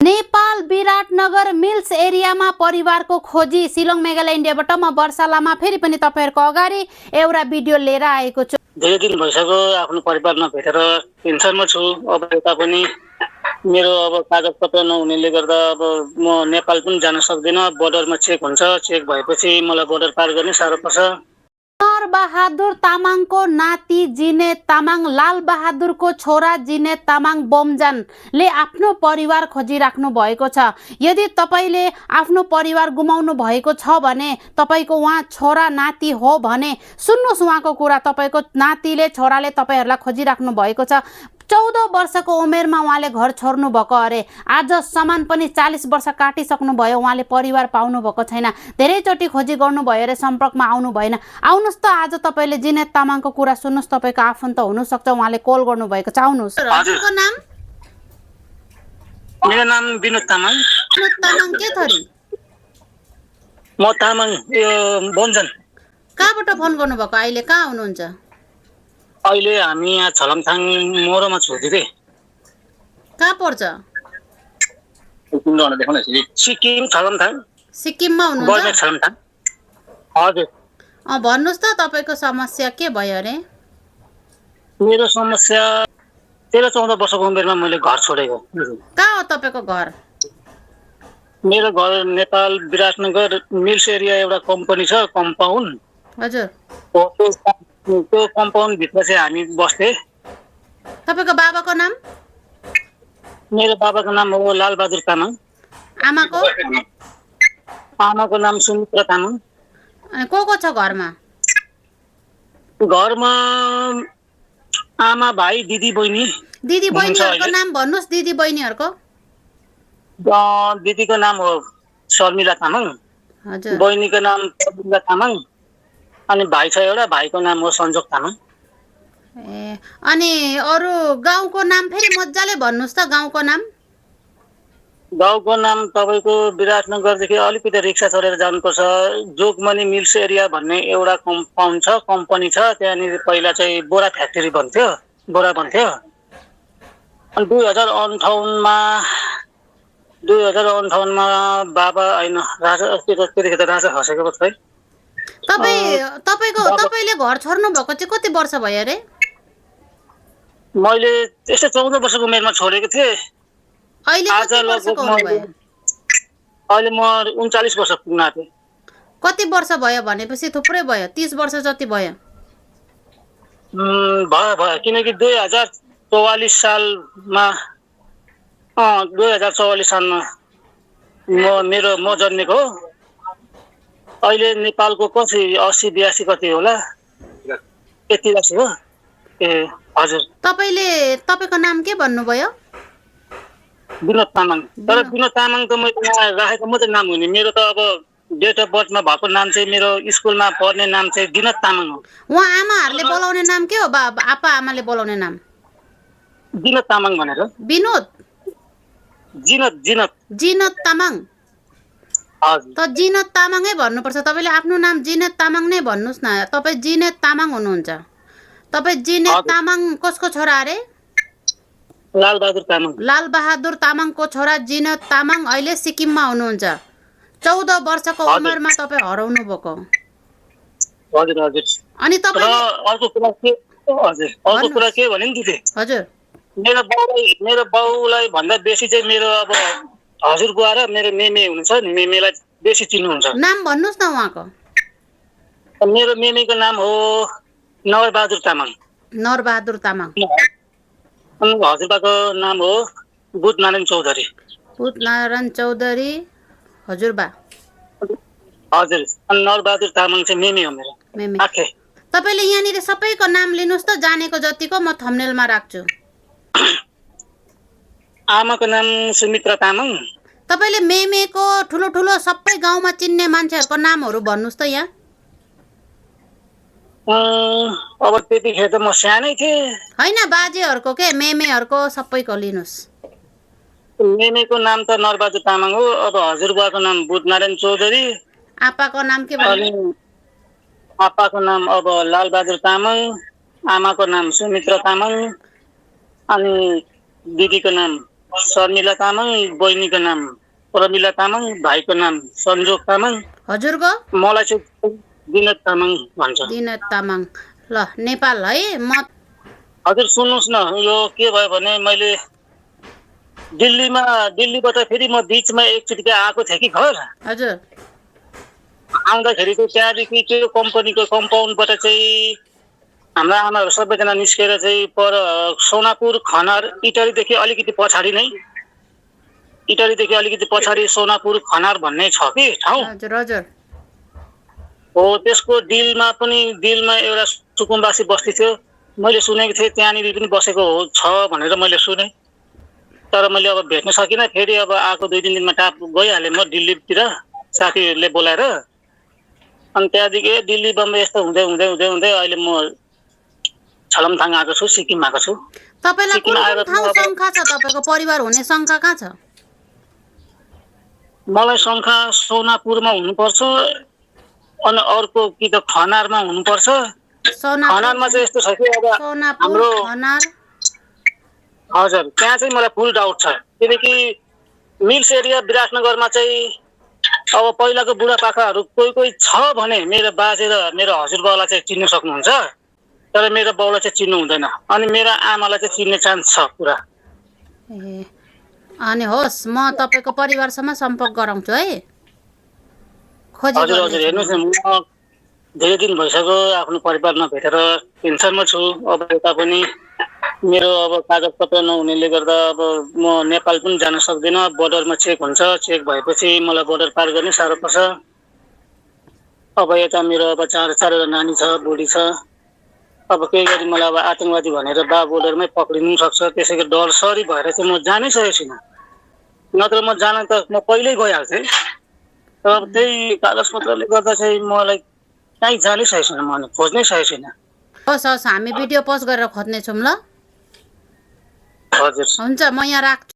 Nepal Biratnagar meals एरियामा परिवारको खोजी शिलोङ मेघालय इन्डियाबाट म वर्षा लामा फेरि पनि तपाईहरुको अगाडि एउटा भिडियो लिएर आएको छु। धेरै दिन भइसक्यो आफ्नो परिवारमा भेटेर टेन्सनमा छु। अब यता पनि मेरो अब कागजपत्र नहुनेले गर्दा अब म नेपाल पनि जान सक्दिनँ। बोर्डरमा चेक हुन्छ, चेक भएपछि मलाई बोर्डर पार गर्ने साह्रो पर्छ। बहादुर तामाङको नाति जिनेत तामाङ, लाल बहादुरको छोरा जिनेत तामाङ बोमजानले आफ्नो परिवार खोजिराख्नु भएको छ। यदि तपाईले आफ्नो परिवार गुमाउनु भएको छ भने, तपाईको उहाँ छोरा नाति हो भने सुन्नुस् उहाँको कुरा। तपाईको नातिले छोराले तपाईहरुलाई खोजिराख्नु भएको छ। 14 वर्षको उमेरमा उहाँले घर छोड्नु भएको अरे। आजसम्म पनि 40 वर्ष काटिसक्नु भयो, उहाँले परिवार पाउनु भएको छैन। धेरैचोटि खोजी गर्नु भयो रे, सम्पर्कमा आउनु भएन। आउनुस् त आज तपाईले जिनेत तामाङको कुरा सुन्नुस्। तपाईको आफन्त हुनु सक्छ, उहाँले कल गर्नु भएको छ। आउनुस्। हजुरको नाम? मेरो नाम विनोद तामाङ। विनोद तामाङ के थरी? म तामाङ बोमजान। कहाँबाट फोन गर्नु भएको? अहिले कहाँ हुनुहुन्छ? अहिले हामी यहाँ छलमथाङ मोरोमा छु दिदी। कहाँ पर्छ? सिक्किम छलमथाङ। सिक्किममा हुनुहुन्छ? छलमथाङ। हजुर। भन्नुस् त तपाईको समस्या के भयो रे? मेरो समस्या 13-14 वर्षको उमेरमा मैले घर छोडेको। कहाँ हो तपाईको घर? मेरो घर नेपाल विराटनगर मिल्स एरिया एउटा कम्पनी छ, कम्पाउन्ड। हजुर। त्यो कम्पाउन्ड भित्र चाहिँ हामी बस्थे। तपाईको बाबाको नाम? मेरो बाबाको नाम हो लाल बहादुर तामाङ। आमाको? आमाको नाम सुमित्रा तामाङ। अनि को छ घरमा? घरमा आमा, भाइ, दिदी, बहिनी। दिदी बहिनीहरुको नाम भन्नुस्। दिदी बहिनीहरुको? दिदीको नाम हो शर्मिला तामाङ। हजुर। बहिनीको नाम शर्मिला तामाङ। अनि भाइ छ एउटा, भाइको नाम हो सञ्जोग तामाङ। ए अनि अरु गाउँको नाम फेरि मज्जाले भन्नुस् त। गाउँको नाम? गाउँको नाम तपाईको विराटनगरदेखि अलिकति रिक्सा चढेर जानुपर्छ। जोगमनी मिल्स एरिया भन्ने एउटा कम्पाउन्ड छ, कम्पनी छ। त्यहाँनिर पहिला चाहिँ बोरा फ्याक्ट्री बन्थ्यो, बोरा बन्थ्यो। अनि 2058 मा बाबा हैन राजा त्यतिखेर त राजा खसेको पो छ। तपाईले घर छोड्नु भएको चाहिँ कति वर्ष भयो रे? मैले त्यस्तै 14 वर्षको उमेरमा छोडेको थिएँ। अहिले कति वर्षको हुनुभयो? अहिले म 39 वर्ष पुग्न आँटे। कति वर्ष भयो भनेपछि थुप्रै भयो, 30 वर्ष जति भयो। भयो किनकि 2044 सालमा 2044 सालमा म जन्मेको हो। अहिले नेपालको कति 80-82 कति होला, यति राशि हो। ए हजुर। तपाईको नाम के भन्नुभयो? विनोद तामाङ। तर विनोद तामाङ त मैले यहाँ राखेको मात्रै नाम हुने। मेरो त अब डेट अफ बर्थमा भएको नाम चाहिँ, मेरो स्कुलमा पढ्ने नाम चाहिँ विनोद तामाङ हो। उहाँ आमाहरूले बोलाउने नाम के हो? आपा आमाले बोलाउने नाम? विनोद तामाङ भनेर। विनोद? जिनत तामाङ। हजुर। त जिनत तामाङै भन्नुपर्छ। तपाईले आफ्नो नाम जिनेत तामाङ नै भन्नुस् न। तपाई जिनेत तामाङ हुनुहुन्छ। तपाई जिनेत तामाङ कसको छोरा अरे? लाल बहादुर तामाङ। लाल बहादुर तामाङको छोरा जिनेत तामाङ अहिले सिक्किममा हुनुहुन्छ। 14 वर्षको उमेरमा तपाई हराउनु भएको। हजुर हजुर। अनि तपाईले अर्को कुरा के भने नि दिदी? हजुर। मेरो बाउलाई भन्दा बेसी चाहिँ मेरो अब हजुर बुवा र मेरो मेमे हुनुहुन्छ नि, मेमेलाई बेसी चिन्नुहुन्छ। नाम भन्नुस् न उहाँको। मेरो मेमेको नाम हो नरबहादुर तामाङ। नरबहादुर तामाङ। अनि हजुरबाको नाम हो बुधनारायण चौधरी। बुधनारायण चौधरी हजुरबा। हजुर। अनि नरबहादुर तामाङ चाहिँ मेमे हो मेरो। मेमे। आखे। तपाईले यहाँनिर सबैको नाम लिनुस् त, जानेको जतिको म थम्बनेलमा राख्छु। आमाको नाम सुमित्रा तामाङ। तपाईले मेमेको ठुलो ठुलो सबै गाउँमा चिन्ने मान्छेहरुको नामहरु भन्नुस् त यहाँ। अब त्यतिखेर त म सानै थिएँ। हैन बाजेहरुको के मेमेहरुको सबैको लिनुस्। मेमेको नाम त नरबहादुर तामाङ हो। अब हजुरबाको नाम बुधनारायण चौधरी। आपाको नाम के भन्नु? आपाको नाम अब लालबहादुर तामाङ। आमाको नाम सुमित्रा तामाङ। अनि दिदीको नाम शर्मिला तामाङ बहिनीको नाम प्रमिला तामाङ, भाइको नाम सन्जोग तामाङ, हजुरको मलाई चाहिँ विनोद तामाङ भन्छ। दिनत तामाङ। ल नेपाल है। म हजुर सुन्नुहोस् न, यो के भयो भने मैले दिल्लीबाट फेरि म बिचमा एकचोटि आएको थिएँ कि घर। हजुर आउँदाखेरि चाहिँ त्यहाँदेखि त्यो कम्पनीको कम्पाउन्डबाट चाहिँ हाम्रा आमाहरू सबैजना निस्केर चाहिँ पर सोनापुर खनार इटरीदेखि अलिकति पछाडि नै सोनापुर खनार भन्ने छ कि ठाउँ। हजुर हजुर हो त्यसको दिलमा एउटा सुकुम्बासी बस्ती थियो। मैले सुनेको थिएँ त्यहाँनिर पनि बसेको छ भनेर मैले सुने, तर मैले अब भेट्न सकिनँ। फेरि अब आएको 2-3 दिनमा टाप गइहालेँ म दिल्लीतिर साथीहरूले बोलाएर। अनि त्यहाँदेखि दिल्ली बम्बई यस्तो हुँदै हुँदै हुँदै हुँदै अहिले म छलमथाङ आएको छु, सिक्किम आएको छु। तपाईँलाई सिक्किम कुन आएर कुन ठाउँ शङ्का छ? तपाईँको परिवार हुने शङ्का कहाँ छ? मलाई शङ्का सोनापुरमा हुनुपर्छ, अनि अर्को कि त खनारमा हुनुपर्छ। खनारमा चाहिँ यस्तो छ कि अब हाम्रो खनार हजुर त्यहाँ चाहिँ मलाई फुल डाउट छ, किनकि मिल्स एरिया विराटनगरमा चाहिँ अब पहिलाको बुढापाकाहरू कोही छ भने मेरो बाजे र मेरो हजुरबाउलाई चाहिँ चिन्नु सक्नुहुन्छ, तर मेरो बाउलाई चाहिँ चिन्नु हुँदैन। अनि मेरो आमालाई चाहिँ चिन्ने चान्स छ पुरा। ए अनि होस्, म तपाईँको परिवारसँग सम्पर्क गराउँछु है। खोजी हजुर हजुर हेर्नुहोस् न, म धेरै दिन भइसक्यो आफ्नो परिवार नभेटेर टेन्सनमा छु। अब यता पनि मेरो अब कागजपत्र नहुनेले गर्दा अब म नेपाल पनि जान सक्दिनँ। बोर्डरमा चेक हुन्छ, चेक भएपछि मलाई बोर्डर पार गर्ने साह्रो पर्छ। अब यता मेरो अब चारवटा नानी छ, बुढी छ। अब केही गरी मलाई अब आतङ्कवादी भनेर बोर्डरमै पक्रिनु सक्छ, त्यसैको डरसरी भएर चाहिँ म जानै सकेको छुइनँ। नत्र म जान त म पहिल्यै गइहाल्थेँ, तर अब त्यही कागजपत्रले गर्दा चाहिँ मलाई कहीँ जानै सकेको छैन, म खोज्नै सकेको छैन। होस् होस्, हामी भिडियो पोस्ट गरेर खोज्नेछौँ ल। हजुर हुन्छ, म यहाँ राख्छु।